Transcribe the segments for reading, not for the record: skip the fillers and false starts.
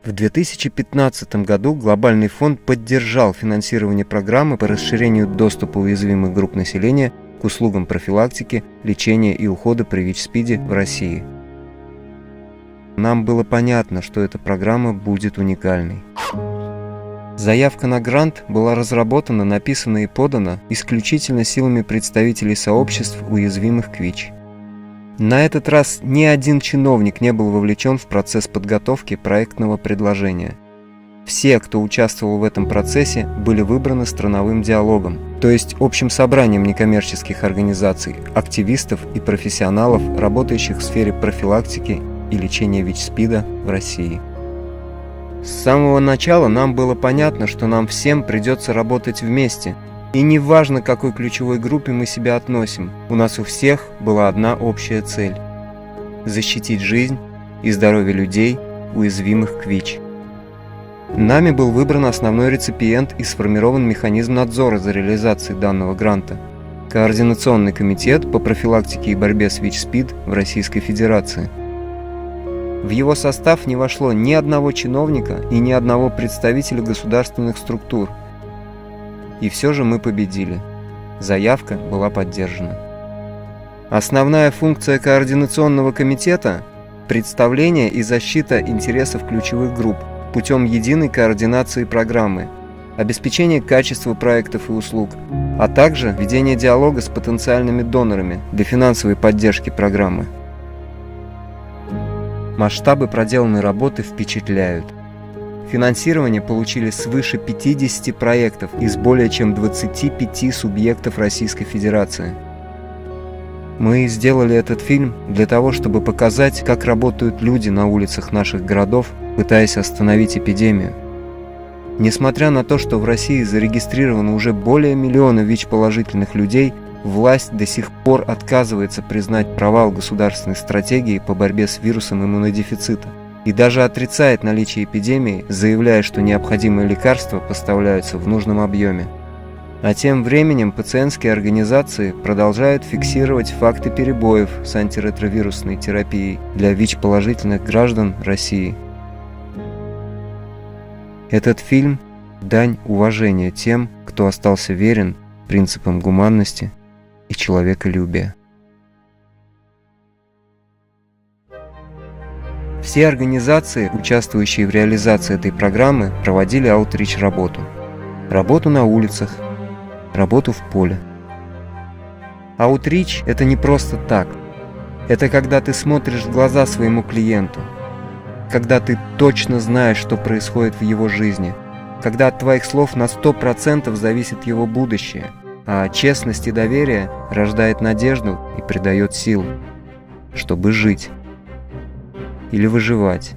В 2015 году Глобальный фонд поддержал финансирование программы по расширению доступа уязвимых групп населения к услугам профилактики, лечения и ухода при ВИЧ-СПИДе в России. Нам было понятно, что эта программа будет уникальной. Заявка на грант была разработана, написана и подана исключительно силами представителей сообществ, уязвимых к ВИЧ. На этот раз ни один чиновник не был вовлечен в процесс подготовки проектного предложения. Все, кто участвовал в этом процессе, были выбраны страновым диалогом, то есть общим собранием некоммерческих организаций, активистов и профессионалов, работающих в сфере профилактики и лечения ВИЧ-СПИДа в России. С самого начала нам было понятно, что нам всем придется работать вместе. И не важно, к какой ключевой группе мы себя относим, у нас у всех была одна общая цель – защитить жизнь и здоровье людей, уязвимых к ВИЧ. Нами был выбран основной реципиент и сформирован механизм надзора за реализацией данного гранта – Координационный комитет по профилактике и борьбе с ВИЧ-СПИД в Российской Федерации. В его состав не вошло ни одного чиновника и ни одного представителя государственных структур. И все же мы победили. Заявка была поддержана. Основная функция Координационного комитета – представление и защита интересов ключевых групп путем единой координации программы, обеспечение качества проектов и услуг, а также ведение диалога с потенциальными донорами для финансовой поддержки программы. Масштабы проделанной работы впечатляют. Финансирование получили свыше 50 проектов из более чем 25 субъектов Российской Федерации. Мы сделали этот фильм для того, чтобы показать, как работают люди на улицах наших городов, пытаясь остановить эпидемию. Несмотря на то, что в России зарегистрировано уже более миллиона ВИЧ-положительных людей, власть до сих пор отказывается признать провал государственной стратегии по борьбе с вирусом иммунодефицита и даже отрицает наличие эпидемии, заявляя, что необходимые лекарства поставляются в нужном объеме. А тем временем пациентские организации продолжают фиксировать факты перебоев с антиретровирусной терапией для ВИЧ-положительных граждан России. Этот фильм – дань уважения тем, кто остался верен принципам гуманности и человеколюбия. Все организации, участвующие в реализации этой программы, проводили аутрич-работу. Работу на улицах, работу в поле. Аутрич – это не просто так. Это когда ты смотришь в глаза своему клиенту, когда ты точно знаешь, что происходит в его жизни, когда от твоих слов на 100% зависит его будущее, а честность и доверие рождает надежду и придает силу, чтобы жить или выживать.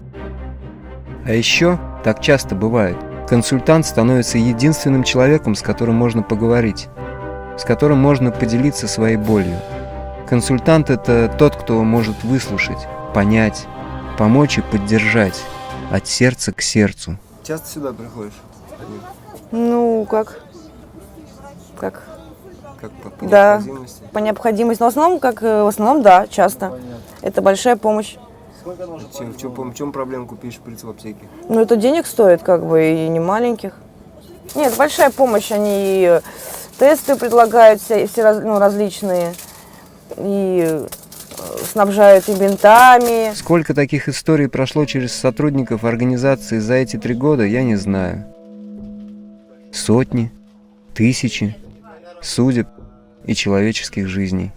А еще, так часто бывает, консультант становится единственным человеком, с которым можно поговорить, с которым можно поделиться своей болью. Консультант – это тот, кто может выслушать, понять, помочь и поддержать от сердца к сердцу. Часто сюда приходишь? Ну, как По да, необходимости? по необходимости. Но в основном, да, часто. Понятно. Это большая помощь. В чем проблему купить шприц в аптеке? Ну, это денег стоит, и не маленьких. Нет, большая помощь. Они и тесты предлагают все различные, и снабжают и бинтами. Сколько таких историй прошло через сотрудников организации за эти 3 года, я не знаю. Сотни, тысячи судеб и человеческих жизней.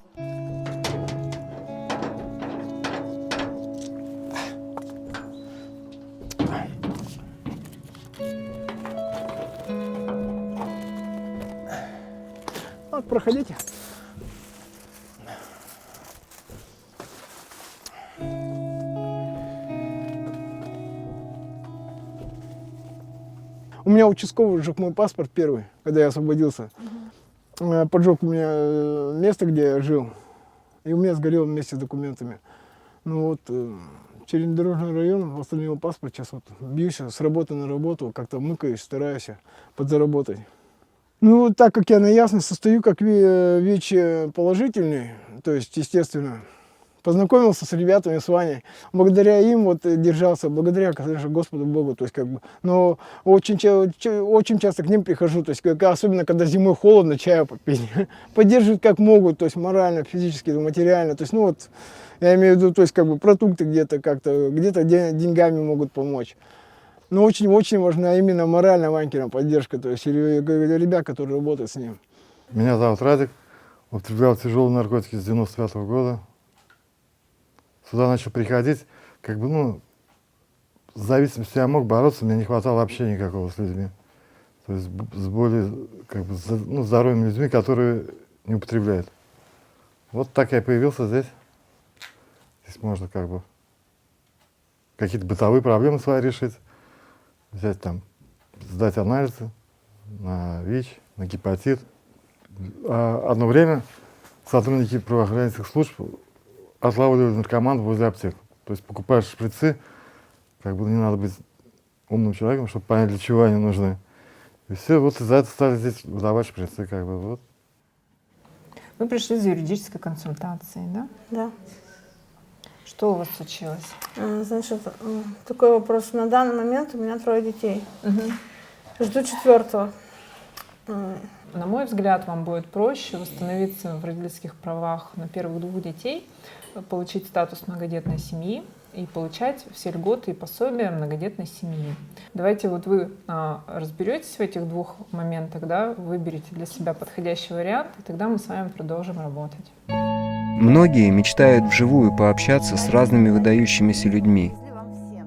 Вот, проходите. У меня участковый сжег мой паспорт первый, когда я освободился. Поджег у меня место, где я жил, и у меня сгорело вместе с документами. Ну вот, через дорожный район восстановил паспорт, сейчас вот бьюсь с работы на работу, как-то мыкаюсь, стараюсь подзаработать. Ну, так как я на ясность состою как ВИЧ положительный, то есть, естественно, Познакомился с ребятами, с Ваней. Благодаря им вот держался, благодаря, конечно, Господу Богу. То есть, как бы, но очень часто к ним прихожу, то есть, особенно когда зимой холодно, чаю попить. Поддерживают как могут, то есть морально, физически, материально. То есть, ну вот, я имею в виду, то есть, как бы продукты где-то как-то, где-то деньгами могут помочь. Но очень-очень важна именно моральная Ванькина поддержка, то есть ребят, которые работают с ним. Меня зовут Радик, употреблял тяжелые наркотики с 95-го года. Сюда начал приходить, как бы, ну, с зависимостью я мог бороться, мне не хватало общения никакого с людьми. То есть с более, как бы, ну, здоровыми людьми, которые не употребляют. Вот так я и появился здесь. Здесь можно, как бы, какие-то бытовые проблемы свои решить. Взять там, сдать анализы на ВИЧ, на гепатит. А одно время сотрудники правоохранительных служб отлавливали наркоманов возле аптек. То есть покупаешь шприцы, как бы не надо быть умным человеком, чтобы понять, для чего они нужны. И все, вот из-за этого стали здесь выдавать шприцы, как бы, вот. Вы пришли за юридической консультацией, да? Да. Что у вас случилось? Значит, такой вопрос. На данный момент у меня 3 детей. Угу. Жду 4-го. На мой взгляд, вам будет проще восстановиться в родительских правах на первых 2 детей, получить статус многодетной семьи и получать все льготы и пособия многодетной семьи. Давайте вот вы разберетесь в этих 2 моментах, да, выберите для себя подходящий вариант, и тогда мы с вами продолжим работать. Многие мечтают вживую пообщаться с разными выдающимися людьми.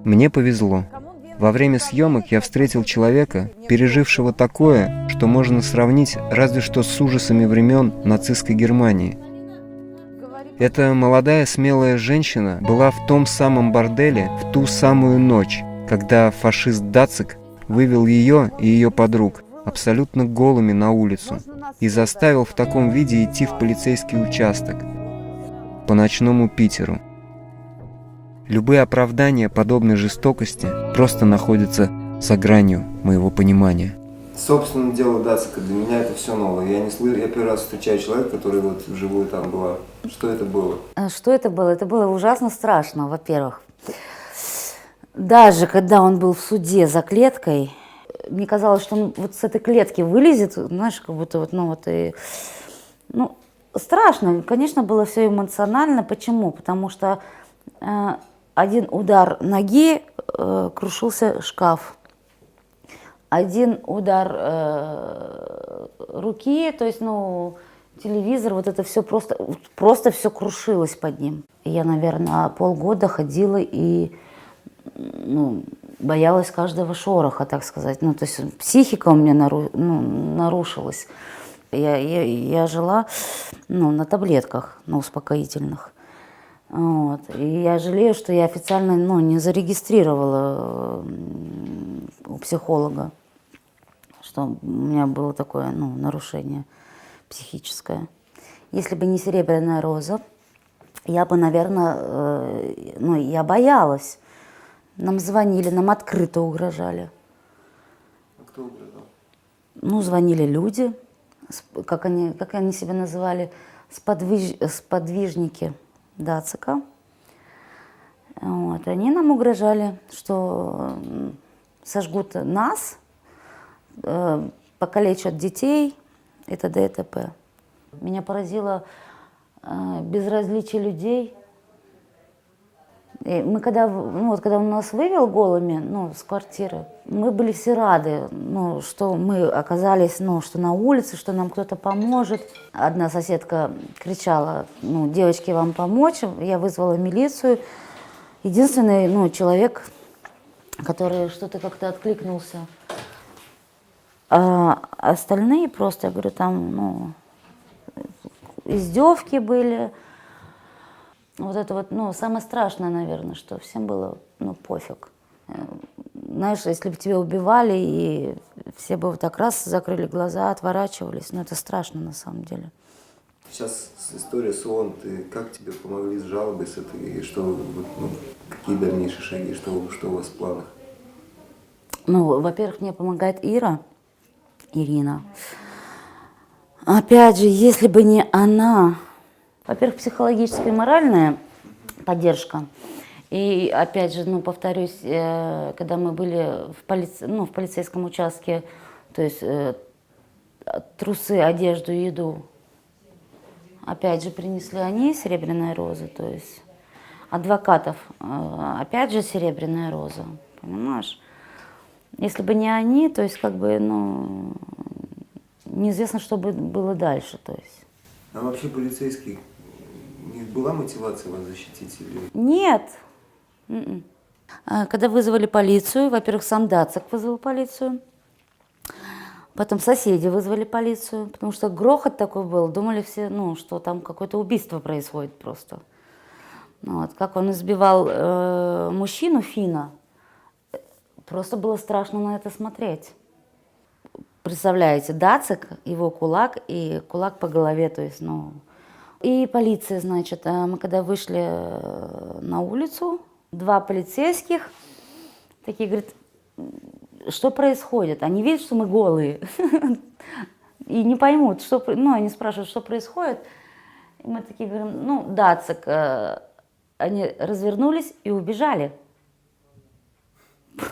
Мне повезло. Во время съемок я встретил человека, пережившего такое, что можно сравнить разве что с ужасами времен нацистской Германии. Эта молодая смелая женщина была в том самом борделе в ту самую ночь, когда фашист Дацик вывел ее и ее подруг абсолютно голыми на улицу и заставил в таком виде идти в полицейский участок по ночному Питеру. Любые оправдания подобной жестокости просто находятся за гранью моего понимания. Собственно, дело Дацика, для меня это все новое. Я первый раз встречаю человека, который вот вживую там была. Что это было? Что это было? Это было ужасно страшно, во-первых. Даже когда он был в суде за клеткой, мне казалось, что он вот с этой клетки вылезет, знаешь, как будто вот, ну вот и... Ну, страшно, конечно, было все эмоционально. Почему? Потому что один удар ноги, крушился шкаф. Один удар руки, то есть, ну, телевизор, вот это все просто все крушилось под ним. И я, наверное, полгода ходила и, ну, боялась каждого шороха, так сказать. Ну, то есть психика у меня нарушилась. Я жила, ну, на таблетках, на успокоительных. Вот. И я жалею, что я официально, ну, не зарегистрировала у психолога, что у меня было такое, ну, нарушение психическое. Если бы не «Серебряная роза», я бы, наверное, ну, я боялась. Нам звонили, нам открыто угрожали. А кто угрожал? Ну, звонили люди, как они себя называли, сподвижники Дацика. Вот. Они нам угрожали, что сожгут нас, покалечат детей и т.д. и т.п. Меня поразило безразличие людей. И мы когда он нас вывел голыми, ну, с квартиры, мы были все рады, ну, что мы оказались, ну, что на улице, что нам кто-то поможет. Одна соседка кричала: ну, девочки, вам помочь? Я вызвала милицию. Единственный, ну, человек, который что-то как-то откликнулся. А остальные просто, я говорю, там, ну, издевки были. Вот это вот, ну, самое страшное, наверное, что всем было, ну, пофиг. Знаешь, если бы тебя убивали, и все бы вот так раз закрыли глаза, отворачивались, ну, это страшно на самом деле. Сейчас история с ООН, как тебе помогли с жалобой с этой, и что, ну, какие дальнейшие шаги, что у вас в планах? Ну, во-первых, мне помогает Ирина. Опять же, если бы не она, во-первых, психологическое и моральное поддержка. И опять же, ну, повторюсь, когда мы были в полицейском участке, то есть трусы, одежду, еду, опять же, принесли они серебряная роза, то есть адвокатов, опять же, серебряная роза, понимаешь? Если бы не они, то есть, как бы, ну, неизвестно, что бы было дальше, то есть. А вообще полицейские, у них была мотивация вас защитить или... Нет. Когда вызвали полицию, во-первых, сам Дацик вызвал полицию, потом соседи вызвали полицию, потому что грохот такой был, думали все, ну, что там какое-то убийство происходит просто. Вот. Как он избивал мужчину, Фина, просто было страшно на это смотреть. Представляете, Дацик, его кулак и кулак по голове, то есть, ну... И полиция, значит, мы когда вышли на улицу, 2 полицейских, такие говорят, что происходит? Они видят, что мы голые, и не поймут, что... Ну, они спрашивают, что происходит. И мы такие говорим, ну, Дацик, они развернулись и убежали.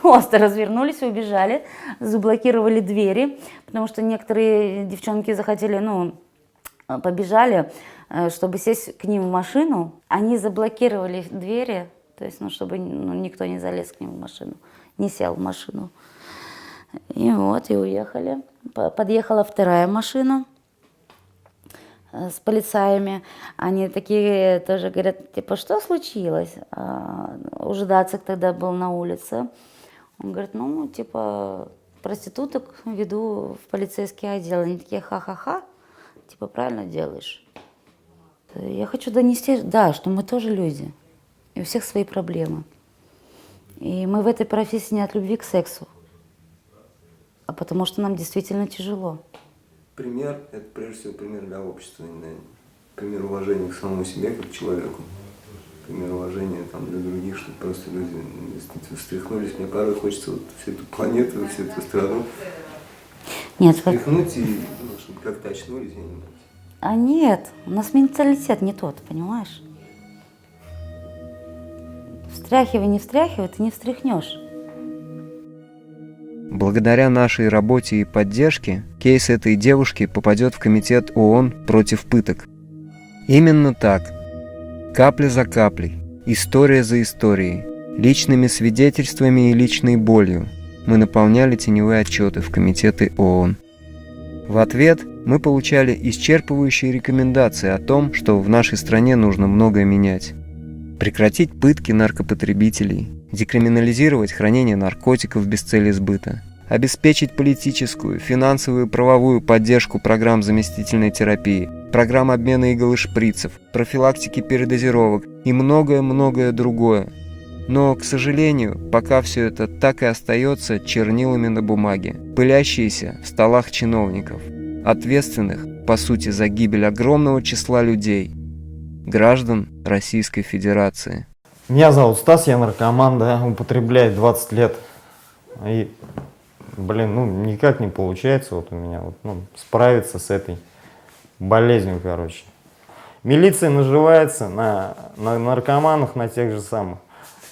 Просто развернулись и убежали, заблокировали двери, потому что некоторые девчонки захотели, ну, побежали, чтобы сесть к ним в машину. Они заблокировали двери, то есть, ну, чтобы никто не залез к ним в машину, не сел в машину. И вот, и уехали. Подъехала 2-я машина с полицаями. Они такие тоже говорят, типа, что случилось? Уже Дацик тогда был на улице. Он говорит, ну, типа, проституток веду в полицейский отдел. Они такие, ха-ха-ха, типа, правильно делаешь. Я хочу донести, да, что мы тоже люди. И у всех свои проблемы. И мы в этой профессии не от любви к сексу, а потому что нам действительно тяжело. Пример – это прежде всего пример для общества, пример уважения к самому себе как к человеку, пример уважения там, для других, чтобы просто люди действительно встряхнулись. Мне порой хочется вот всю эту планету, всю эту страну встряхнуть, и, ну, чтобы как-то очнулись, я не знаю. А нет, у нас менталитет не тот, понимаешь? Встряхивай, не встряхивай, ты не встряхнешь. Благодаря нашей работе и поддержке кейс этой девушки попадет в Комитет ООН против пыток. Именно так. Капля за каплей, история за историей, личными свидетельствами и личной болью мы наполняли теневые отчеты в Комитеты ООН. В ответ мы получали исчерпывающие рекомендации о том, что в нашей стране нужно многое менять. Прекратить пытки наркопотребителей, декриминализировать хранение наркотиков без цели сбыта, обеспечить политическую, финансовую и правовую поддержку программ заместительной терапии, программ обмена игл и шприцев, профилактики передозировок и многое-многое другое. Но, к сожалению, пока все это так и остается чернилами на бумаге, пылящиеся в столах чиновников, ответственных, по сути, за гибель огромного числа людей, граждан Российской Федерации. Меня зовут Стас, я наркоман, да, употребляю 20 лет. И, блин, ну никак не получается вот у меня вот, ну, справиться с этой болезнью, короче. Милиция наживается на наркоманах, на тех же самых,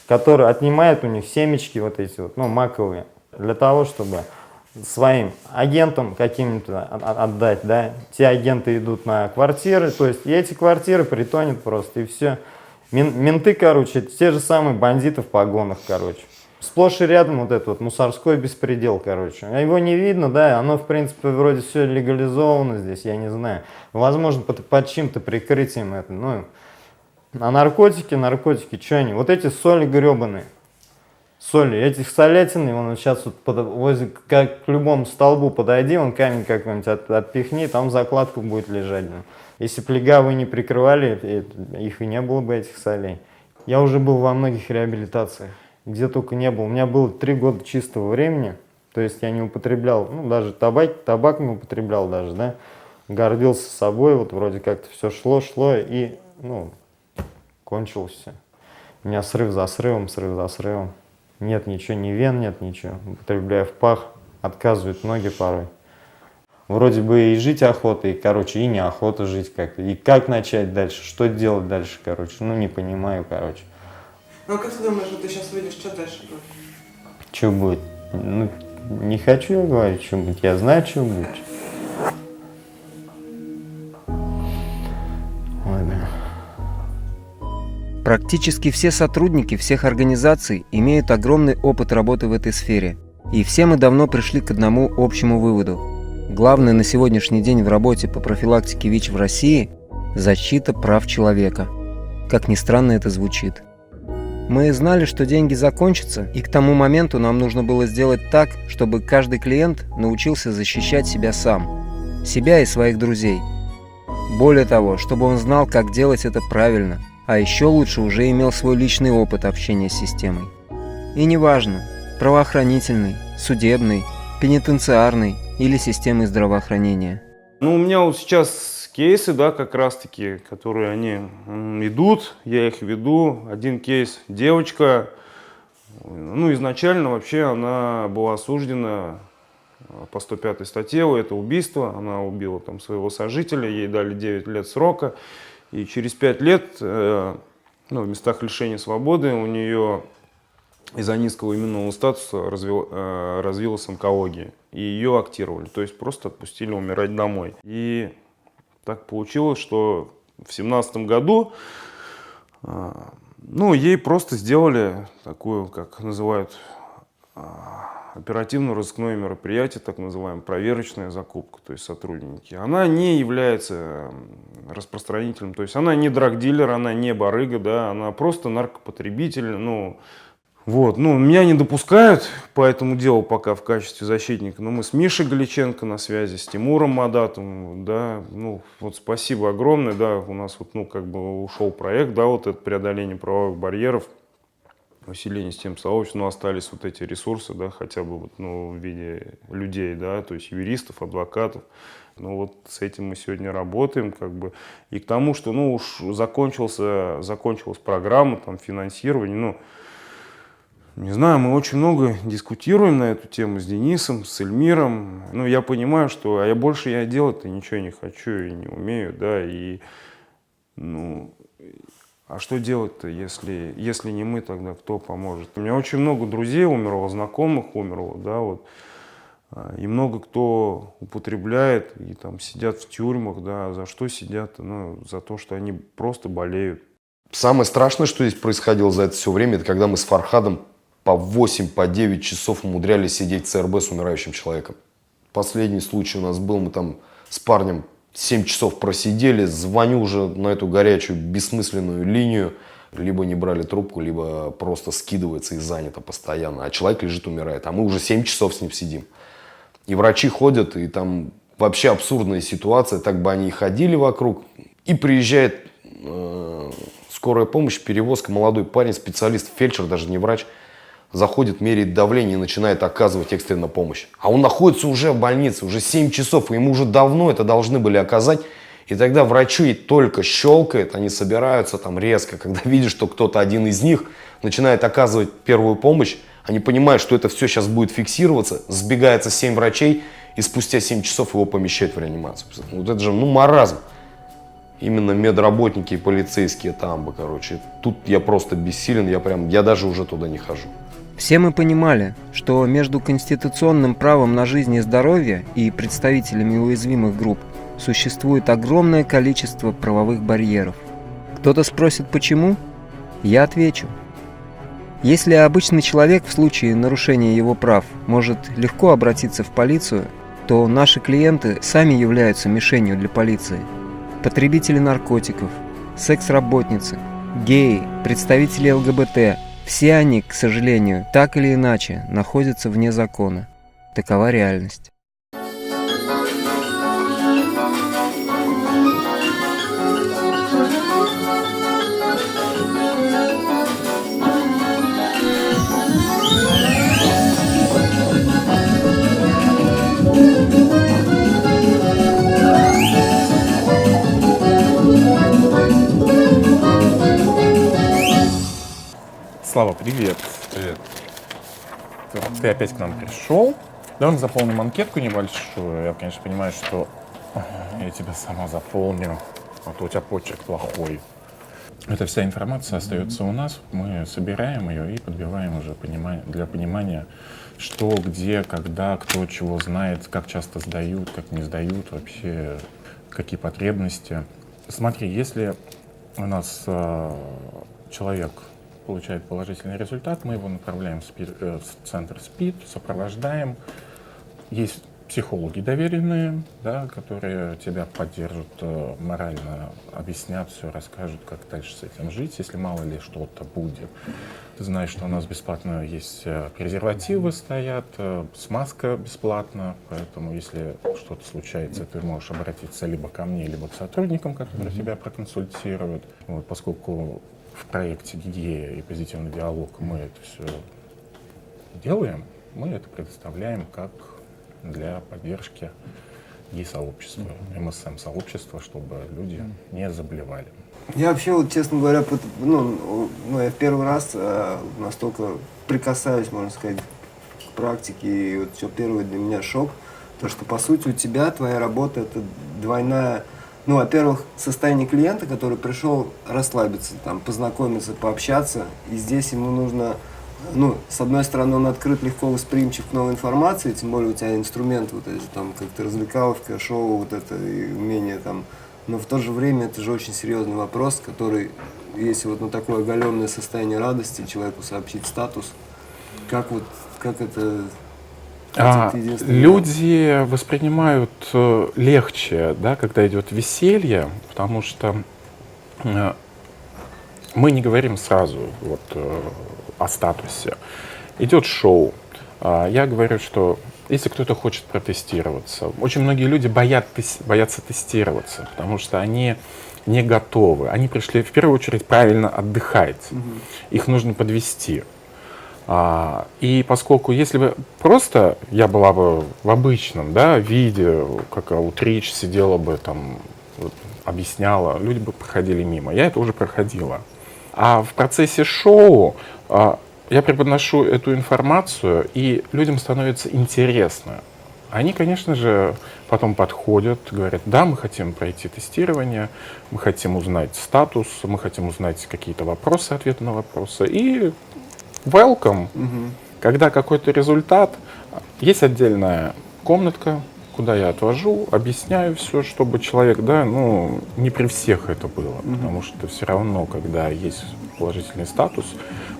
которые отнимают у них семечки вот эти вот, ну, маковые, для того, чтобы своим агентам каким-то отдать, да. Те агенты идут на квартиры, то есть и эти квартиры притонет просто, и все. Менты, короче, те же самые бандиты в погонах, короче. Сплошь и рядом вот этот вот мусорской беспредел, короче. Его не видно, да, оно, в принципе, вроде все легализовано здесь, я не знаю. Возможно, под чьим-то прикрытием это, ну. А наркотики, что они? Вот эти соли гребаные. Соли, этих солятин, он сейчас вот возле, как к любому столбу подойди, он камень какой-нибудь отпихни, там закладка будет лежать. Если б легавые не прикрывали, их и не было бы, этих солей. Я уже был во многих реабилитациях, где только не был. У меня было 3 года чистого времени, то есть я не употреблял, ну даже табак не употреблял даже, да. Гордился собой, вот вроде как-то все шло и, ну, кончилось все. У меня срыв за срывом. Нет ничего, ни вен, нет ничего. Употребляю в пах, отказывают ноги порой. Вроде бы и жить охота, и, короче, и неохота жить как-то. И как начать дальше, что делать дальше, короче. Ну, не понимаю, короче. Ну, а как ты думаешь, вот ты сейчас выйдешь, что дальше будет? Что будет? Ну, не хочу я говорить, что будет. Я знаю, что будет. Ладно. Практически все сотрудники всех организаций имеют огромный опыт работы в этой сфере. И все мы давно пришли к одному общему выводу. Главное на сегодняшний день в работе по профилактике ВИЧ в России – защита прав человека. Как ни странно это звучит. Мы знали, что деньги закончатся, и к тому моменту нам нужно было сделать так, чтобы каждый клиент научился защищать себя сам, себя и своих друзей. Более того, чтобы он знал, как делать это правильно, а еще лучше уже имел свой личный опыт общения с системой. И неважно, правоохранительный, судебный, пенитенциарный или системой здравоохранения. Ну, у меня вот сейчас кейсы, да, как раз-таки, которые они идут, я их веду. Один кейс, девочка, ну, изначально вообще она была осуждена по 105 статье, это убийство, она убила там своего сожителя, ей дали 9 лет срока, и через 5 лет, ну, в местах лишения свободы у нее из-за низкого иммунного статуса развилась онкология, и ее актировали, то есть просто отпустили умирать домой. И так получилось, что в 2017 году, ну, ей просто сделали такую, как называют, оперативно-розыскное мероприятие, так называемая проверочная закупка, то есть сотрудники. Она не является распространителем, то есть она не драгдилер, она не барыга, да, она просто наркопотребитель, ну, вот, ну, меня не допускают по этому делу пока в качестве защитника, но мы с Мишей Галиченко на связи, с Тимуром Мадатовым, да, ну, вот спасибо огромное, да, у нас вот, ну, как бы ушел проект, да, вот это преодоление правовых барьеров, усиление систем сообщества, но остались вот эти ресурсы, да, хотя бы вот, ну, в виде людей, да, то есть юристов, адвокатов. Ну вот с этим мы сегодня работаем, как бы, и к тому, что, ну, уж закончилась программа, там, финансирование, ну, не знаю, мы очень много дискутируем на эту тему с Денисом, с Эльмиром. Ну, я понимаю, что больше я делать-то ничего не хочу и не умею, да, и, ну, а что делать-то, если не мы, тогда кто поможет? У меня очень много друзей умерло, знакомых умерло, да, вот, и много кто употребляет и там сидят в тюрьмах, да, за что сидят? Ну, за то, что они просто болеют. Самое страшное, что здесь происходило за это все время, это когда мы с Фархадом по 8, по 9 часов умудрялись сидеть в ЦРБ с умирающим человеком. Последний случай у нас был, мы там с парнем 7 часов просидели, звоню уже на эту горячую бессмысленную линию, либо не брали трубку, либо просто скидывается и занято постоянно, а человек лежит, умирает, а мы уже 7 часов с ним сидим. И врачи ходят, и там вообще абсурдная ситуация, так бы они и ходили вокруг, и приезжает скорая помощь, перевозка, молодой парень, специалист, фельдшер, даже не врач, заходит, меряет давление и начинает оказывать экстренную помощь. А он находится уже в больнице, уже 7 часов, и ему уже давно это должны были оказать. И тогда врачи только щелкает, они собираются там резко, когда видят, что кто-то один из них начинает оказывать первую помощь, они понимают, что это все сейчас будет фиксироваться, сбегается 7 врачей, и спустя 7 часов его помещают в реанимацию. Вот это же, ну, маразм. Именно медработники и полицейские тамбы, короче. Тут я просто бессилен, я даже уже туда не хожу. Все мы понимали, что между конституционным правом на жизнь и здоровье и представителями уязвимых групп существует огромное количество правовых барьеров. Кто-то спросит, почему? Я отвечу. Если обычный человек в случае нарушения его прав может легко обратиться в полицию, то наши клиенты сами являются мишенью для полиции. Потребители наркотиков, секс-работницы, геи, представители ЛГБТ – все они, к сожалению, так или иначе находятся вне закона. Такова реальность. Слава, привет. Привет. Ты опять к нам пришел. Давай мы заполним анкетку небольшую. Я, конечно, понимаю, что я тебя сама заполню, а то у тебя почерк плохой. Эта вся информация остается у нас, мы собираем ее и подбиваем уже для понимания, что, где, когда, кто чего знает, как часто сдают, как не сдают, вообще какие потребности. Смотри, если у нас человек получает положительный результат, мы его направляем в центр СПИД, сопровождаем. Есть психологи доверенные, да, которые тебя поддержат морально, объяснят все, расскажут, как дальше с этим жить, если мало ли что-то будет. Ты знаешь, что у нас бесплатно есть презервативы стоят, смазка бесплатна, поэтому если что-то случается, ты можешь обратиться либо ко мне, либо к сотрудникам, которые тебя проконсультируют. Вот, поскольку в проекте «Гигея» и «Позитивный диалог» мы это все делаем, мы это предоставляем как для поддержки гей-сообщества, МСМ-сообщества, чтобы люди не заболевали. Я вообще, вот, честно говоря, я в первый раз настолько прикасаюсь, можно сказать, к практике, и вот все первый для меня шок, то, что, по сути, у тебя твоя работа — это двойная, во-первых, состояние клиента, который пришел расслабиться, там, познакомиться, пообщаться, и здесь ему нужно, с одной стороны, он открыт, легко восприимчив к новой информации, тем более у тебя инструмент, вот эти, там, как-то развлекаловка, шоу, вот это, и умение, там, но в то же время это же очень серьезный вопрос, который, если вот на такое оголенное состояние радости человеку сообщить статус, как это... Люди воспринимают легче, да, когда идет веселье, потому что мы не говорим сразу о статусе. Идет шоу. Я говорю, что если кто-то хочет протестироваться, очень многие люди боятся тестироваться, потому что они не готовы. Они пришли в первую очередь правильно отдыхать. Их нужно подвести. И поскольку если бы просто я была бы в обычном, да, виде, как Аутрич сидела бы там, объясняла, люди бы проходили мимо. Я это уже проходила. А в процессе шоу я преподношу эту информацию, и людям становится интересно. Они, конечно же, потом подходят, говорят: да, мы хотим пройти тестирование, мы хотим узнать статус, мы хотим узнать какие-то вопросы, ответы на вопросы. И welcome. Когда какой-то результат, есть отдельная комнатка, куда я отвожу, объясняю все, чтобы человек, не при всех это было, потому что все равно, когда есть положительный статус,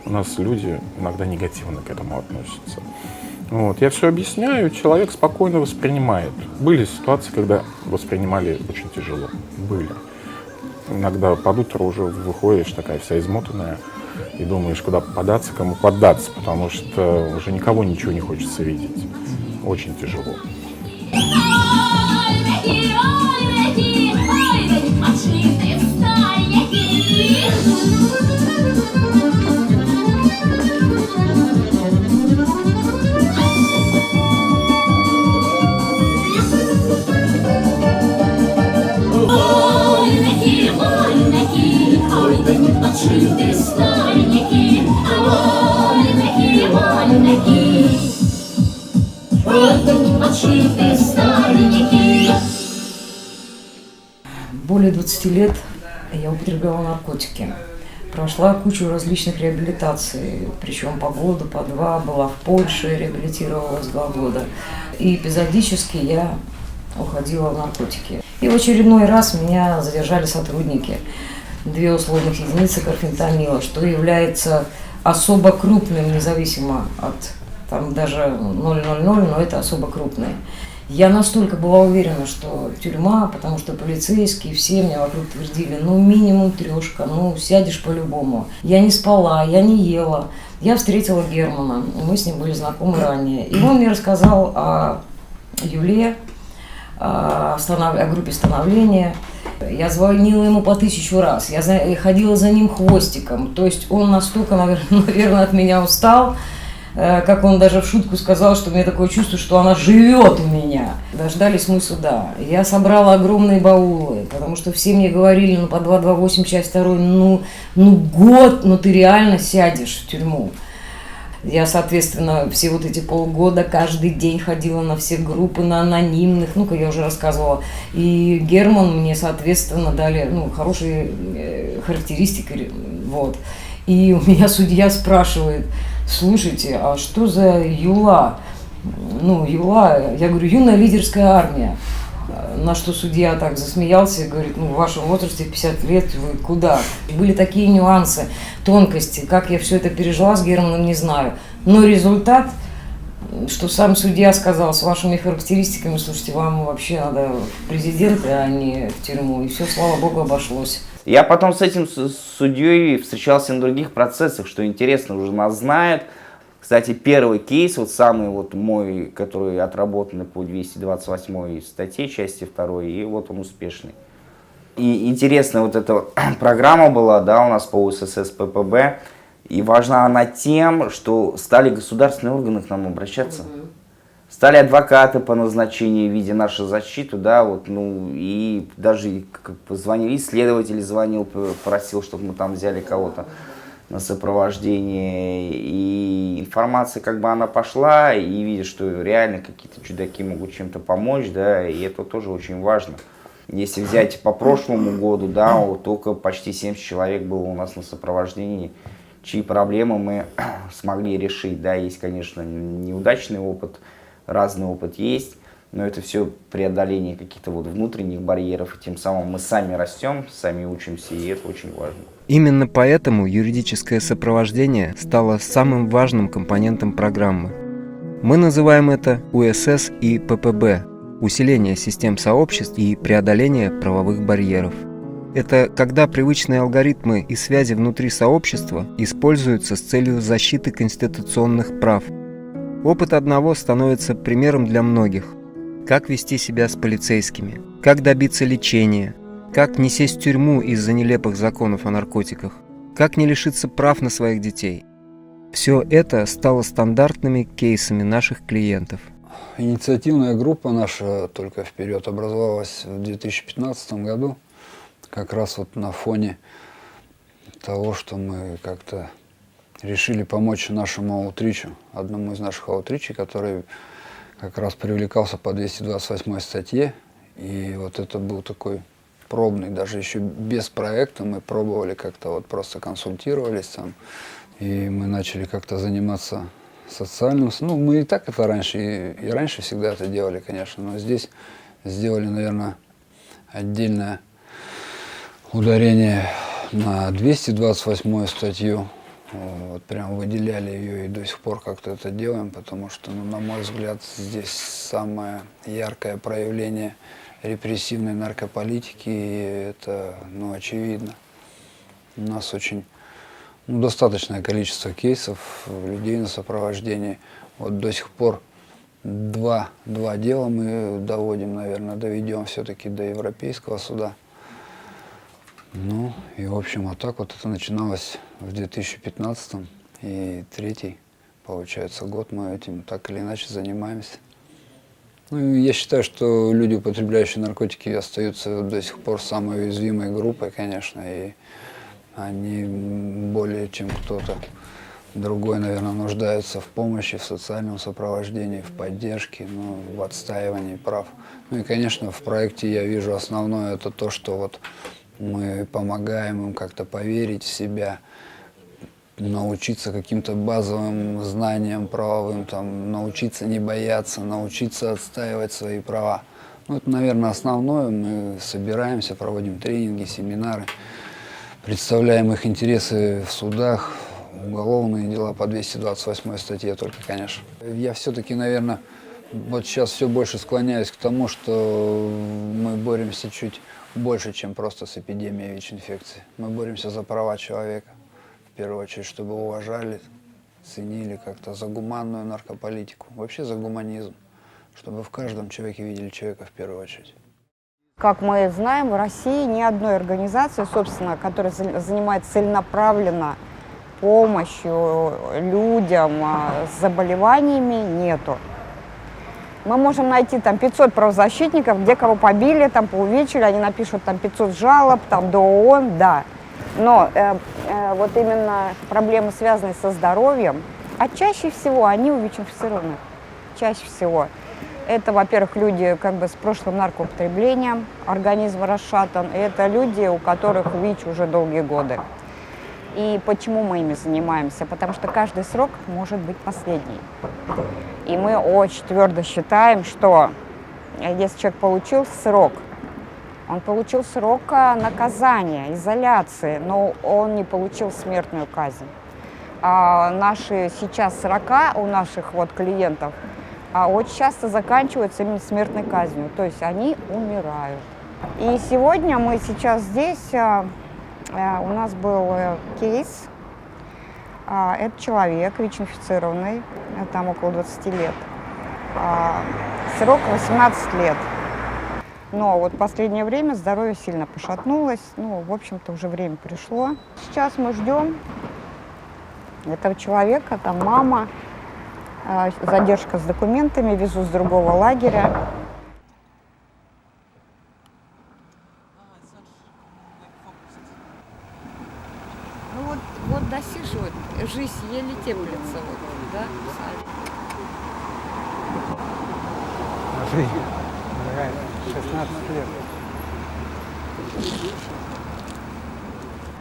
у нас люди иногда негативно к этому относятся. Я все объясняю, человек спокойно воспринимает. Были ситуации, когда воспринимали очень тяжело. Были. Иногда под утро уже выходишь такая вся измотанная и думаешь, куда податься, кому поддаться, потому что уже никого ничего не хочется видеть. Очень тяжело. Более 20 лет я употребляла наркотики. Прошла кучу различных реабилитаций, причем по году, по два. Была в Польше, реабилитировалась 2 года. И эпизодически я уходила в наркотики. И в очередной раз меня задержали сотрудники. 2 условных единицы карфентанила, что является особо крупным, независимо от там даже 0,00, но это особо крупные. Я настолько была уверена, что тюрьма, потому что полицейские все мне вокруг твердили: минимум 3, сядешь по-любому. Я не спала, я не ела. Я встретила Германа, мы с ним были знакомы ранее. И он мне рассказал о Юле, о группе становления. Я звонила ему по 1000 раз, я ходила за ним хвостиком. То есть он настолько, наверное, от меня устал, как он даже в шутку сказал, что у меня такое чувство, что она живет у меня. Дождались мы суда. Я собрала огромные баулы, потому что все мне говорили: по 228, часть 2, год, ты реально сядешь в тюрьму. Я, соответственно, все вот эти полгода каждый день ходила на все группы, на анонимных, ну, как я уже рассказывала. И Герман мне, соответственно, дали, ну, хорошие характеристики, вот. И у меня судья спрашивает: слушайте, а что за ЮЛА? Ну, ЮЛА, я говорю, юная лидерская армия. На что судья так засмеялся и говорит: ну, в вашем возрасте 50 лет, вы куда? Были такие нюансы, тонкости, как я все это пережила с Германом, не знаю. Но результат, что сам судья сказал, с вашими характеристиками, слушайте, вам вообще надо в президенты, а не в тюрьму. И все, слава богу, обошлось. Я потом с этим судьей встречался на других процессах, что интересно, уже нас знают. Кстати, первый кейс, вот самый вот мой, который отработанный по 228 статье, части 2, и вот он успешный. И интересная вот эта программа была, да, у нас по УСС ППБ, и важна она тем, что стали государственные органы к нам обращаться. Стали адвокаты по назначению, видя нашу защиту, да, вот, ну, и даже позвонили, следователь звонил, просил, чтобы мы там взяли кого-то на сопровождение, и информация как бы она пошла, и видишь, что реально какие-то чудаки могут чем-то помочь, да, и это тоже очень важно. Если взять по прошлому году, да, вот только почти 70 человек было у нас на сопровождении, чьи проблемы мы смогли решить, да, есть, конечно, неудачный опыт, разный опыт есть, но это все преодоление каких-то вот внутренних барьеров, и тем самым мы сами растем, сами учимся, и это очень важно. Именно поэтому юридическое сопровождение стало самым важным компонентом программы. Мы называем это УСС и ППБ – усиление систем сообществ и преодоление правовых барьеров. Это когда привычные алгоритмы и связи внутри сообщества используются с целью защиты конституционных прав. Опыт одного становится примером для многих. Как вести себя с полицейскими, как добиться лечения, как не сесть в тюрьму из-за нелепых законов о наркотиках, как не лишиться прав на своих детей. Все это стало стандартными кейсами наших клиентов. Инициативная группа наша «Только вперед» образовалась в 2015 году, как раз вот на фоне того, что мы как-то решили помочь нашему аутричу, одному из наших аутричей, который как раз привлекался по 228 статье, и вот это был такой пробный, даже еще без проекта мы пробовали как-то, вот просто консультировались там, и мы начали как-то заниматься социальным, ну, мы и так это раньше, и раньше всегда это делали, конечно, но здесь сделали, наверное, отдельное ударение на 228 статью, вот прям выделяли ее и до сих пор как-то это делаем, потому что, ну, на мой взгляд, здесь самое яркое проявление репрессивной наркополитики, и это, ну, очевидно. У нас очень, ну, достаточное количество кейсов, людей на сопровождении. Вот до сих пор два дела мы доводим, наверное, доведем все-таки до Европейского суда. Ну, и, в общем, а так вот это начиналось в 2015-м, и третий, получается, год мы этим так или иначе занимаемся. Ну, я считаю, что люди, употребляющие наркотики, остаются до сих пор самой уязвимой группой, конечно, и они более чем кто-то другой, наверное, нуждаются в помощи, в социальном сопровождении, в поддержке, ну, в отстаивании прав. Ну и, конечно, в проекте я вижу основное это то, что вот мы помогаем им как-то поверить в себя, научиться каким-то базовым знаниям правовым, там, научиться не бояться, научиться отстаивать свои права. Ну, это, наверное, основное. Мы собираемся, проводим тренинги, семинары, представляем их интересы в судах, уголовные дела по 228 статье только, конечно. Я все-таки, наверное, вот сейчас все больше склоняюсь к тому, что мы боремся чуть больше, чем просто с эпидемией ВИЧ-инфекции. Мы боремся за права человека. В первую очередь, чтобы уважали, ценили как-то за гуманную наркополитику, вообще за гуманизм, чтобы в каждом человеке видели человека в первую очередь. Как мы знаем, в России ни одной организации, собственно, которая занимается целенаправленно помощью людям с заболеваниями, нету. Мы можем найти там 500 правозащитников, где кого побили, там поувечили, они напишут там 500 жалоб, там до ООН, да. Но вот именно проблемы, связанные со здоровьем, А чаще всего они у ВИЧ-инфицированных. Чаще всего. Это, во-первых, люди как бы с прошлым наркоупотреблением, организм расшатан. И это люди, у которых ВИЧ уже долгие годы. И почему мы ими занимаемся? Потому что каждый срок может быть последний. И мы очень твердо считаем, что если человек получил срок, он получил срок наказания, изоляции, но он не получил смертную казнь. А наши сейчас 40 у наших вот клиентов очень часто заканчиваются именно смертной казнью, то есть они умирают. И сегодня мы сейчас здесь, у нас был кейс, это человек ВИЧ-инфицированный, там около 20 лет, срок 18 лет. Но вот в последнее время здоровье сильно пошатнулось, ну, в общем-то, уже время пришло. Сейчас мы ждем этого человека, там мама, задержка с документами, везу с другого лагеря. Ну вот досиживают, жизнь еле теплится, вот, да? Жизнь, дорогая, 16 лет.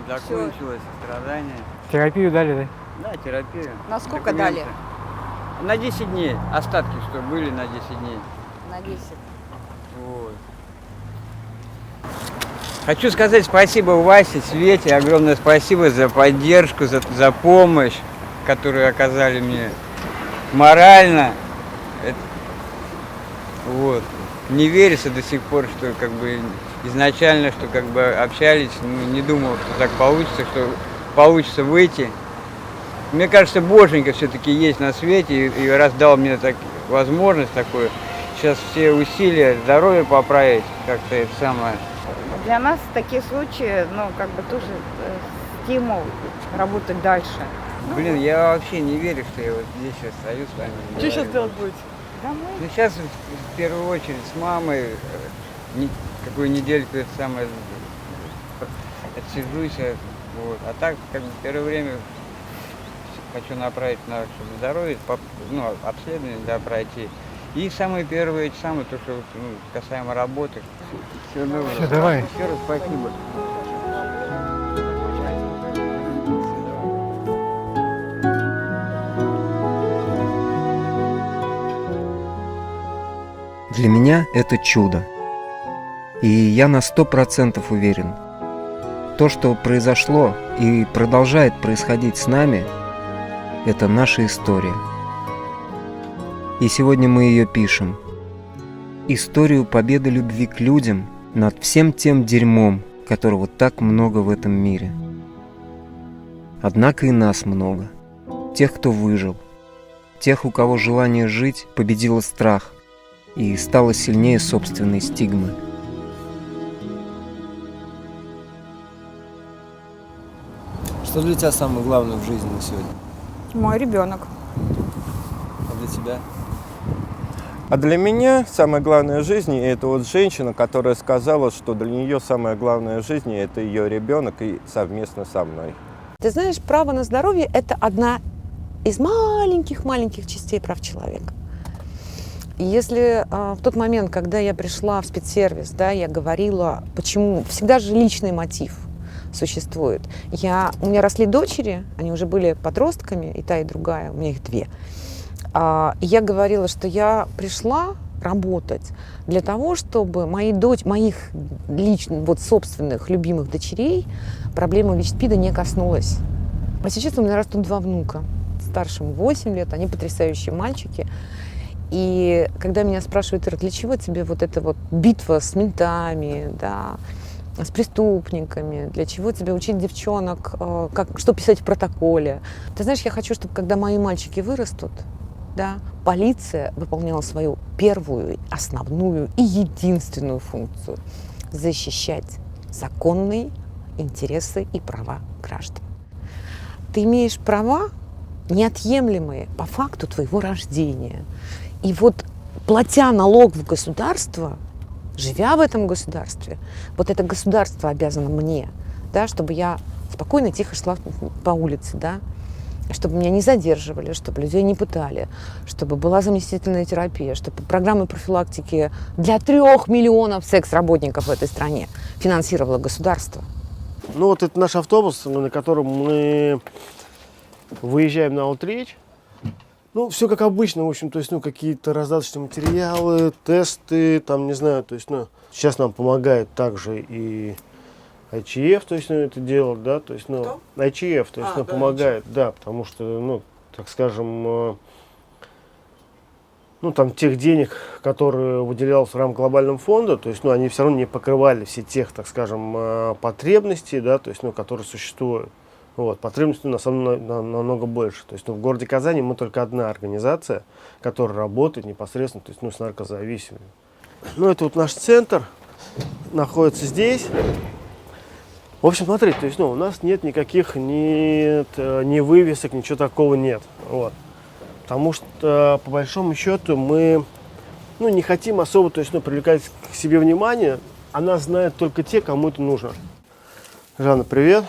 Закончилось страдание. Терапию дали, да? Да, терапию. На сколько Документы. дали? На 10 дней. Остатки, что были на 10 дней. На 10. Вот. Хочу сказать спасибо Васе, Свете, огромное спасибо за поддержку, за помощь, которую оказали мне морально. Вот. Не верится до сих пор, что как бы изначально, что как бы общались, ну, не думал, что так получится, что получится выйти. Мне кажется, Боженька все-таки есть на свете, и раз дал мне возможность такую, сейчас все усилия, здоровье поправить, как-то это самое. Для нас такие случаи, ну, как бы тоже стимул работать дальше. Блин, я вообще не верю, что я вот здесь остаюсь с вами. Что сейчас делать будете? Домой. Ну, сейчас в первую очередь с мамой какую недельку это самое отсижусь, вот. А так, как бы, в первое время хочу направить на здоровье, ну, обследование, да, пройти. И самое первое, самое то, что касаемо работы. Всего доброго. Все, давай. Еще раз спасибо. Для меня это чудо. И я на 100% уверен. То, что произошло и продолжает происходить с нами, это наша история. И сегодня мы ее пишем. Историю победы любви к людям над всем тем дерьмом, которого так много в этом мире. Однако и нас много. Тех, кто выжил. Тех, у кого желание жить победило страх и стало сильнее собственной стигмы. Что для тебя самое главное в жизни на сегодня? Мой ребенок. А для тебя? А для меня самое главное в жизни – это вот женщина, которая сказала, что для нее самое главное в жизни – это ее ребенок и совместно со мной. Ты знаешь, право на здоровье – это одна из маленьких-маленьких частей прав человека. И если в тот момент, когда я пришла в спецсервис, да, я говорила, почему, всегда же личный мотив существует. У меня росли дочери, они уже были подростками, и та, и другая, у меня их 2. И я говорила, что я пришла работать для того, чтобы моих личных, вот собственных любимых дочерей проблема ВИЧ-СПИДа не коснулась. А сейчас у меня растут 2 внука. Старшему 8 лет, они потрясающие мальчики. И когда меня спрашивают, Ира, для чего тебе вот эта вот битва с ментами, да, с преступниками, для чего тебе учить девчонок, что писать в протоколе? Ты знаешь, я хочу, чтобы когда мои мальчики вырастут, да, полиция выполняла свою первую, основную и единственную функцию – защищать законные интересы и права граждан. Ты имеешь права, неотъемлемые по факту твоего рождения. И вот, платя налог в государство, живя в этом государстве, вот это государство обязано мне, да, чтобы я спокойно, тихо шла по улице, да, чтобы меня не задерживали, чтобы людей не пытали, чтобы была заместительная терапия, чтобы программы профилактики для 3 миллионов секс-работников в этой стране финансировало государство. Ну вот это наш автобус, на котором мы выезжаем на аутрич. Ну, все как обычно, в общем, то есть, ну, какие-то раздаточные материалы, тесты, там, не знаю, то есть, ну, сейчас нам помогает также и ICF, то есть, ну, это делать, да, то есть, ну, ICF, то есть, ну, да, помогает, да, потому что, ну, так скажем, ну, там, тех денег, которые выделялось в рамках глобального фонда, то есть, ну, они все равно не покрывали все тех, так скажем, потребностей, да, то есть, ну, которые существуют. Вот, потребностей на самом деле намного больше. То есть, ну, в городе Казани мы только одна организация, которая работает непосредственно, то есть, ну, с наркозависимыми. Ну, это вот наш центр, находится здесь. В общем, смотрите, то есть, ну, у нас нет никаких ни вывесок, ничего такого нет. Вот. Потому что, по большому счету, мы, ну, не хотим особо, то есть, ну, привлекать к себе внимание. Она знает только те, кому это нужно. Жанна, привет.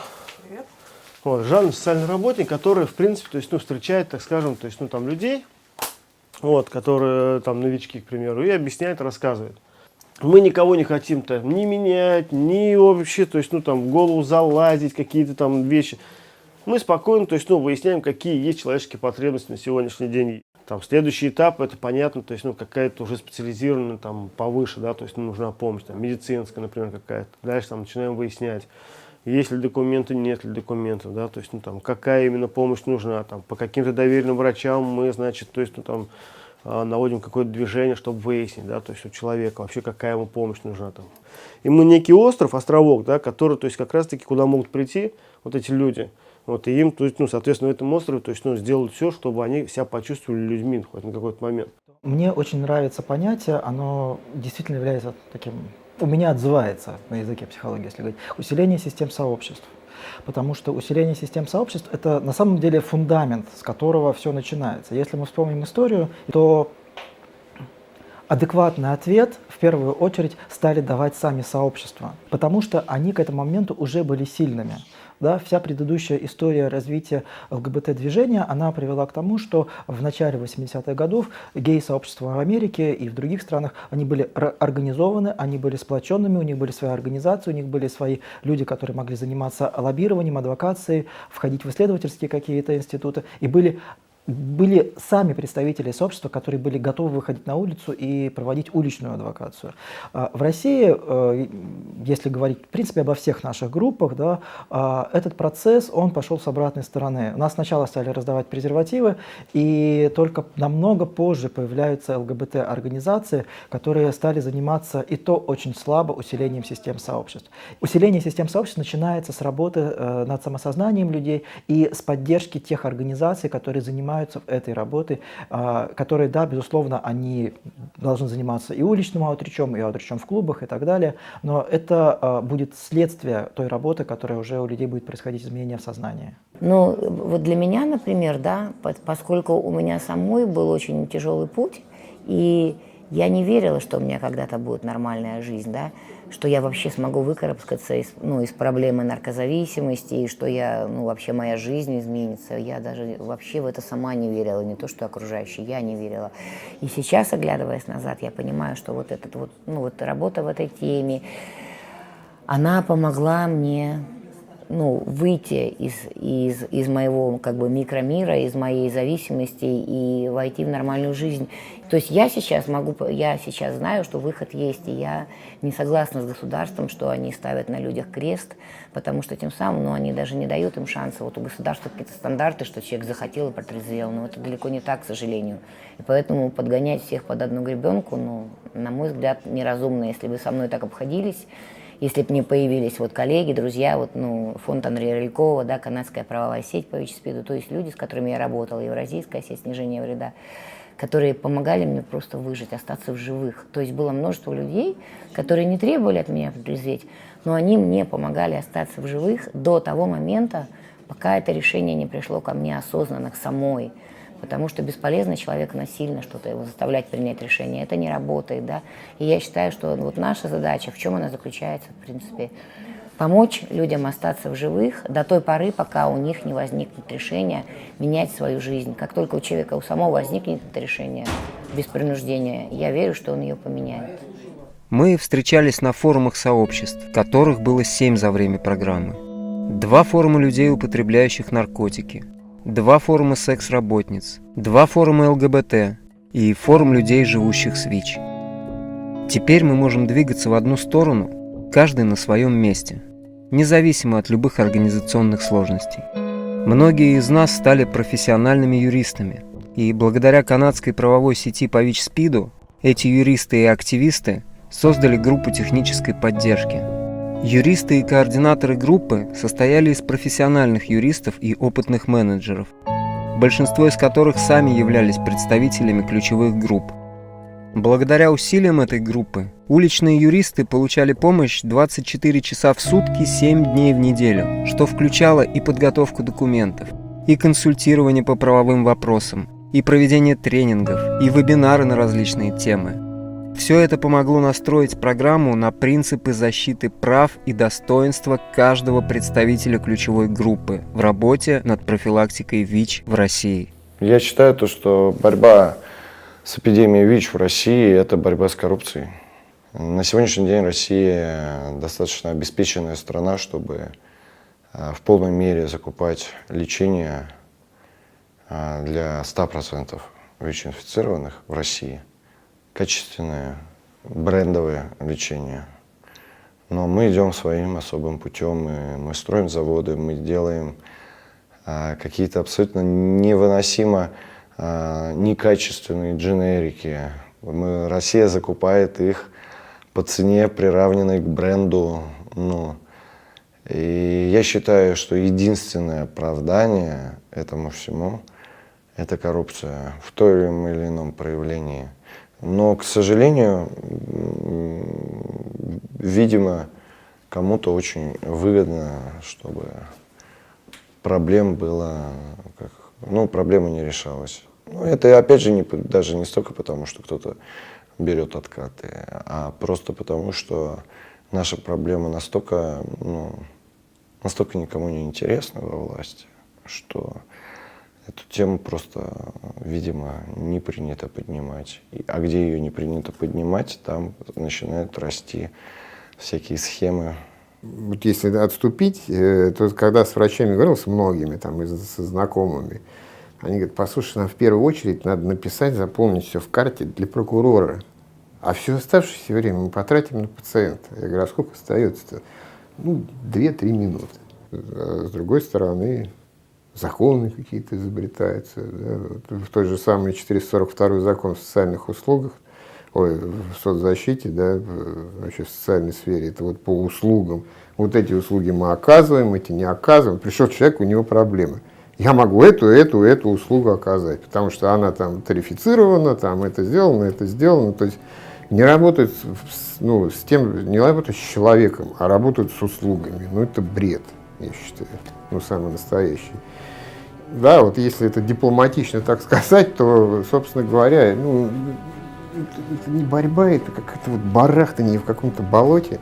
Вот, Жанна социальный работник, который, в принципе, то есть, ну, встречает, так скажем, то есть, ну, там, людей, вот, которые там новички, к примеру, и объясняет, рассказывает. Мы никого не хотим-то ни менять, ни вообще, то есть, ну, там, в голову залазить, какие-то там вещи. Мы спокойно, то есть, ну, выясняем, какие есть человеческие потребности на сегодняшний день. Там, следующий этап, это понятно, то есть, ну, какая-то уже специализированная, там, повыше, да, то есть, ну, нужна помощь, там, медицинская, например, какая-то. Дальше, там, начинаем выяснять, есть ли документы, нет ли документов, да, то есть, ну, там, какая именно помощь нужна, там, по каким-то доверенным врачам мы, значит, то есть, ну, там, наводим какое-то движение, чтобы выяснить, да, то есть, у человека вообще какая ему помощь нужна, там. И мы некий остров, островок, да, который, то есть, как раз-таки, куда могут прийти вот эти люди, вот, и им, то есть, ну, соответственно, в этом острове, то есть, ну, сделают все, чтобы они себя почувствовали людьми хоть на какой-то момент. Мне очень нравится понятие, оно действительно является таким, у меня отзывается на языке психологии, если говорить, усиление систем сообществ. Потому что усиление систем сообществ – это на самом деле фундамент, с которого все начинается. Если мы вспомним историю, то адекватный ответ в первую очередь стали давать сами сообщества, потому что они к этому моменту уже были сильными. Да, вся предыдущая история развития ЛГБТ-движения, она привела к тому, что в начале 80-х годов гей-сообщества в Америке и в других странах, они были организованы, они были сплоченными, у них были свои организации, у них были свои люди, которые могли заниматься лоббированием, адвокацией, входить в исследовательские какие-то институты, и были сами представители сообщества, которые были готовы выходить на улицу и проводить уличную адвокацию. В России, если говорить в принципе обо всех наших группах, да, этот процесс, он пошел с обратной стороны. У нас сначала стали раздавать презервативы, и только намного позже появляются ЛГБТ-организации, которые стали заниматься, и то очень слабо, усилением систем сообществ. Усиление систем сообществ начинается с работы над самосознанием людей и с поддержки тех организаций, которые занимаются этой работой, которые, да, безусловно, они должны заниматься и уличным аутричом, и аутричом в клубах и так далее, но это будет следствие той работы, которая уже у людей будет происходить, изменения в сознании. Ну, вот для меня, например, да, поскольку у меня самой был очень тяжелый путь, и я не верила, что у меня когда-то будет нормальная жизнь, да, что я вообще смогу выкарабкаться из проблемы наркозависимости, и что вообще моя жизнь изменится. Я даже вообще в это сама не верила, не то что окружающие, я не верила. И сейчас, оглядываясь назад, я понимаю, что вот работа в этой теме, она помогла мне выйти из моего микромира, из моей зависимости и войти в нормальную жизнь. То есть я сейчас знаю, что выход есть, и я не согласна с государством, что они ставят на людях крест, потому что тем самым они даже не дают им шанса. Вот у государства какие-то стандарты, что человек захотел и протрезвел, но это далеко не так, к сожалению. И поэтому подгонять всех под одну гребенку, на мой взгляд, неразумно. Если бы со мной так обходились, если бы не появились коллеги, друзья, фонд Андрея Рылькова, да, канадская правовая сеть по ВИЧ-СПИДу, то есть люди, с которыми я работала, Евразийская сеть снижения вреда, которые помогали мне просто выжить, остаться в живых. То есть было множество людей, которые не требовали от меня протрезветь, но они мне помогали остаться в живых до того момента, пока это решение не пришло ко мне осознанно, к самой. Потому что бесполезно человека насильно что-то его заставлять принять решение. Это не работает, да. И я считаю, что наша задача, в чем она заключается, в принципе, помочь людям остаться в живых до той поры, пока у них не возникнет решение менять свою жизнь. Как только у человека у самого возникнет это решение без принуждения, я верю, что он ее поменяет. Мы встречались на форумах сообществ, которых было 7 за время программы. 2 форума людей, употребляющих наркотики, 2 форума секс-работниц, 2 форума ЛГБТ и форум людей, живущих с ВИЧ. Теперь мы можем двигаться в одну сторону, каждый на своем месте, независимо от любых организационных сложностей. Многие из нас стали профессиональными юристами, и благодаря канадской правовой сети по ВИЧ-СПИДу эти юристы и активисты создали группу технической поддержки. Юристы и координаторы группы состояли из профессиональных юристов и опытных менеджеров, большинство из которых сами являлись представителями ключевых групп. Благодаря усилиям этой группы уличные юристы получали помощь 24 часа в сутки, 7 дней в неделю, что включало и подготовку документов, и консультирование по правовым вопросам, и проведение тренингов, и вебинары на различные темы. Все это помогло настроить программу на принципы защиты прав и достоинства каждого представителя ключевой группы в работе над профилактикой ВИЧ в России. Я считаю, что борьба с эпидемией ВИЧ в России – это борьба с коррупцией. На сегодняшний день Россия достаточно обеспеченная страна, чтобы в полной мере закупать лечение для 100% ВИЧ-инфицированных в России. Качественное, брендовое лечение. Но мы идем своим особым путем, и мы строим заводы, мы делаем какие-то абсолютно невыносимо некачественные дженерики. Россия закупает их по цене, приравненной к бренду. И я считаю, что единственное оправдание этому всему – это коррупция в том или ином проявлении. Но, к сожалению, видимо, кому-то очень выгодно, чтобы проблем было, проблема не решалась. Это, опять же, даже не столько потому, что кто-то берет откаты, а просто потому, что наша проблема настолько никому не интересна во власти, что эту тему просто, видимо, не принято поднимать. А где ее не принято поднимать, там начинают расти всякие схемы. Вот если отступить, то когда с врачами говорил, с многими, со знакомыми, они говорят: послушай, нам в первую очередь надо написать, заполнить все в карте для прокурора, а все оставшееся время мы потратим на пациента. Я говорю: а сколько остается-то? 2-3 минуты. А с другой стороны, законы какие-то изобретаются. Да? В той же самой 442 закон в социальных услугах, в соцзащите, да, вообще в социальной сфере, это вот по услугам. Вот эти услуги мы оказываем, эти не оказываем. Пришел человек, у него проблемы. Я могу эту услугу оказать, потому что она там тарифицирована, там это сделано. То есть не работают не работают с человеком, а работают с услугами. Это бред, я считаю, самый настоящий. Да, вот если это дипломатично так сказать, то, собственно говоря, это не борьба, это какое-то барахтание в каком-то болоте,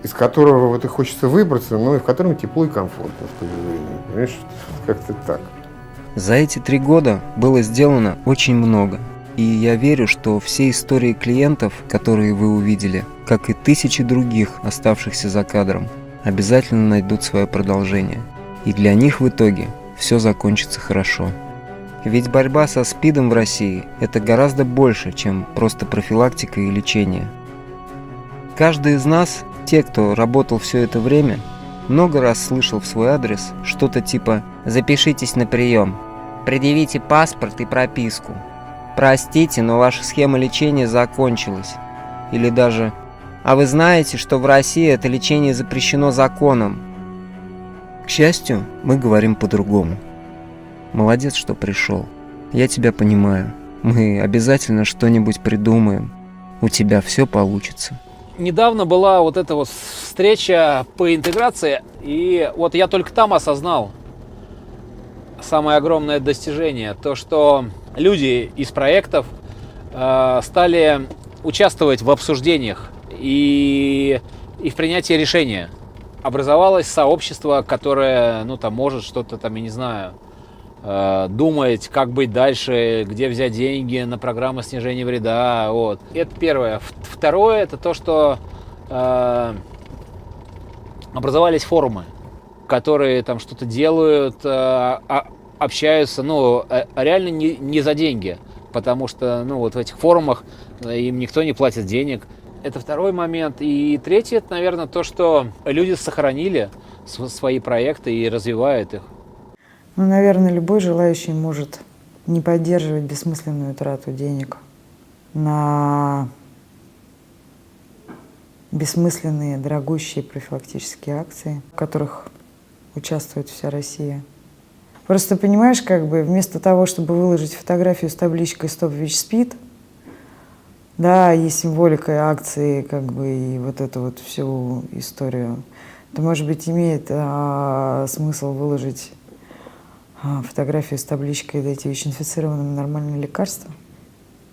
из которого и хочется выбраться, но и в котором тепло и комфортно в то же время. Понимаешь, как-то так. За эти 3 года было сделано очень много. И я верю, что все истории клиентов, которые вы увидели, как и тысячи других, оставшихся за кадром, обязательно найдут свое продолжение. И для них в итоге все закончится хорошо. Ведь борьба со СПИДом в России – это гораздо больше, чем просто профилактика и лечение. Каждый из нас, те, кто работал все это время, много раз слышал в свой адрес что-то типа «запишитесь на прием», «предъявите паспорт и прописку», «простите, но ваша схема лечения закончилась», или даже «а вы знаете, что в России это лечение запрещено законом». К счастью, мы говорим по-другому. Молодец, что пришел. Я тебя понимаю. Мы обязательно что-нибудь придумаем. У тебя все получится. Недавно была вот эта вот встреча по интеграции, и вот я только там осознал самое огромное достижение. То, что люди из проектов стали участвовать в обсуждениях. И и в принятии решения. Образовалось сообщество, которое, ну, там, может что-то там, я не знаю, думать, как быть дальше, где взять деньги на программу снижения вреда. Вот. Это первое. Второе, это то, что образовались форумы, которые там что-то делают, общаются, ну, реально не за деньги, потому что, ну, вот в этих форумах им никто не платит денег. Это второй момент. И третий, это, наверное, то, что люди сохранили свои проекты и развивают их. Ну, наверное, любой желающий может не поддерживать бессмысленную трату денег на бессмысленные, дорогущие профилактические акции, в которых участвует вся Россия. Просто понимаешь, как бы вместо того, чтобы выложить фотографию с табличкой «Стоп ВИЧ-СПИД», да, и символикой акции, как бы, и вот эту вот всю историю, то, может быть, имеет смысл выложить фотографию с табличкой «Дайте ВИЧ-инфицированным нормальные лекарства».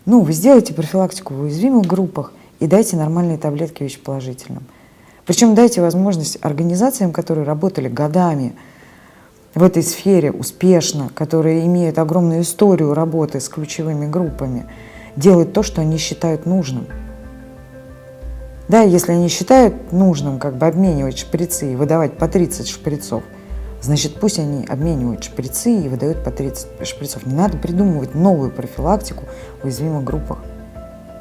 Ну, вы сделайте профилактику в уязвимых группах и дайте нормальные таблетки ВИЧ-положительным. Причем дайте возможность организациям, которые работали годами в этой сфере успешно, которые имеют огромную историю работы с ключевыми группами, делать то, что они считают нужным. Да, если они считают нужным как бы обменивать шприцы и выдавать по 30 шприцов, значит, пусть они обменивают шприцы и выдают по 30 шприцов. Не надо придумывать новую профилактику в уязвимых группах.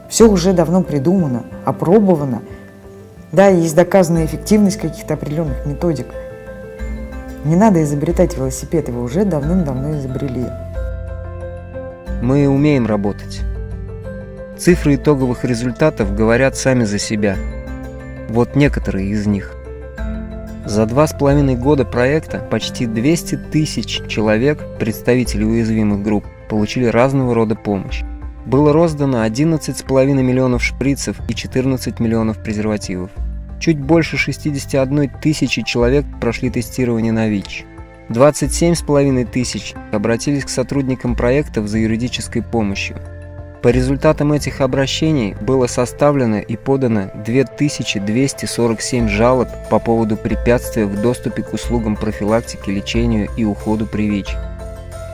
Все уже давно придумано, опробовано. Да, есть доказанная эффективность каких-то определенных методик. Не надо изобретать велосипед, его уже давным-давно изобрели. Мы умеем работать. Цифры итоговых результатов говорят сами за себя. Вот некоторые из них. За 2,5 года проекта почти 200 тысяч человек, представителей уязвимых групп, получили разного рода помощь. Было роздано 11,5 миллионов шприцев и 14 миллионов презервативов. Чуть больше 61 тысячи человек прошли тестирование на ВИЧ. 27,5 тысяч обратились к сотрудникам проектов за юридической помощью. По результатам этих обращений было составлено и подано 2247 жалоб по поводу препятствия в доступе к услугам профилактики, лечению и уходу при ВИЧ.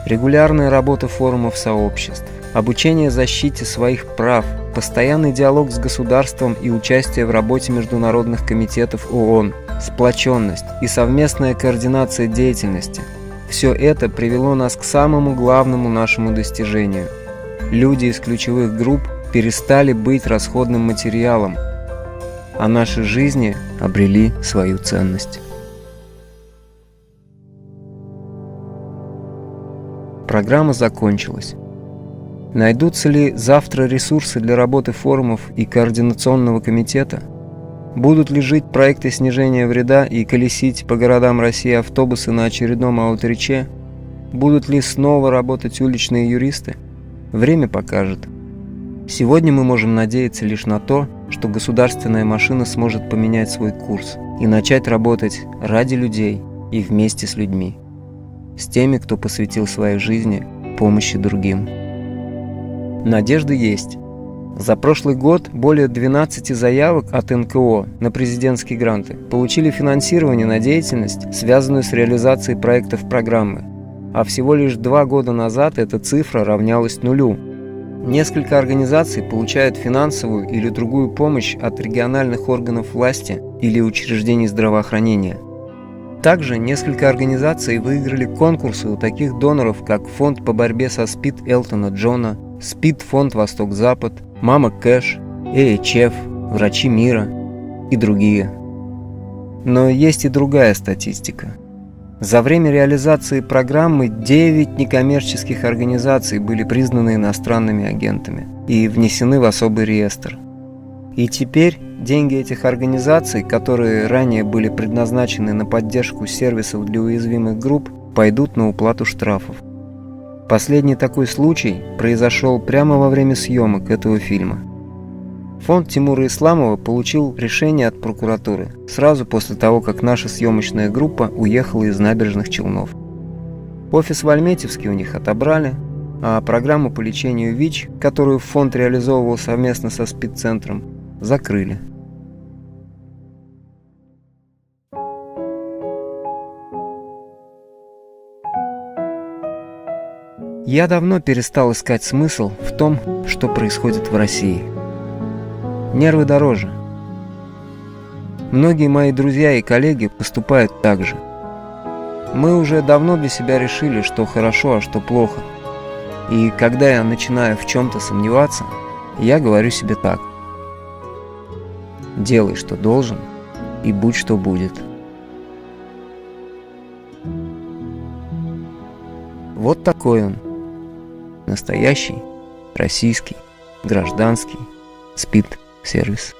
Регулярная работа форумов сообществ, обучение защите своих прав, постоянный диалог с государством и участие в работе международных комитетов ООН, сплоченность и совместная координация деятельности – все это привело нас к самому главному нашему достижению. Люди из ключевых групп перестали быть расходным материалом, а наши жизни обрели свою ценность. Программа закончилась. Найдутся ли завтра ресурсы для работы форумов и координационного комитета? Будут ли жить проекты снижения вреда и колесить по городам России автобусы на очередном аутриче? Будут ли снова работать уличные юристы? Время покажет. Сегодня мы можем надеяться лишь на то, что государственная машина сможет поменять свой курс и начать работать ради людей и вместе с людьми, с теми, кто посвятил своей жизни помощи другим. Надежда есть. За прошлый год более 12 заявок от НКО на президентские гранты получили финансирование на деятельность, связанную с реализацией проектов программы. А всего лишь 2 года назад эта цифра равнялась нулю. Несколько организаций получают финансовую или другую помощь от региональных органов власти или учреждений здравоохранения. Также несколько организаций выиграли конкурсы у таких доноров, как Фонд по борьбе со СПИД Элтона Джона, СПИД-фонд Восток-Запад, Мама Кэш, ЭЭЧФ, Врачи мира и другие. Но есть и другая статистика. За время реализации программы 9 некоммерческих организаций были признаны иностранными агентами и внесены в особый реестр. И теперь деньги этих организаций, которые ранее были предназначены на поддержку сервисов для уязвимых групп, пойдут на уплату штрафов. Последний такой случай произошел прямо во время съемок этого фильма. Фонд Тимура Исламова получил решение от прокуратуры сразу после того, как наша съемочная группа уехала из Набережных Челнов. Офис в Альметьевске у них отобрали, а программу по лечению ВИЧ, которую фонд реализовывал совместно со СПИД-центром, закрыли. Я давно перестал искать смысл в том, что происходит в России. Нервы дороже. Многие мои друзья и коллеги поступают так же. Мы уже давно для себя решили, что хорошо, а что плохо. И когда я начинаю в чем-то сомневаться, я говорю себе так: делай, что должен, и будь, что будет. Вот такой он. Настоящий, российский, гражданский спид-сервис.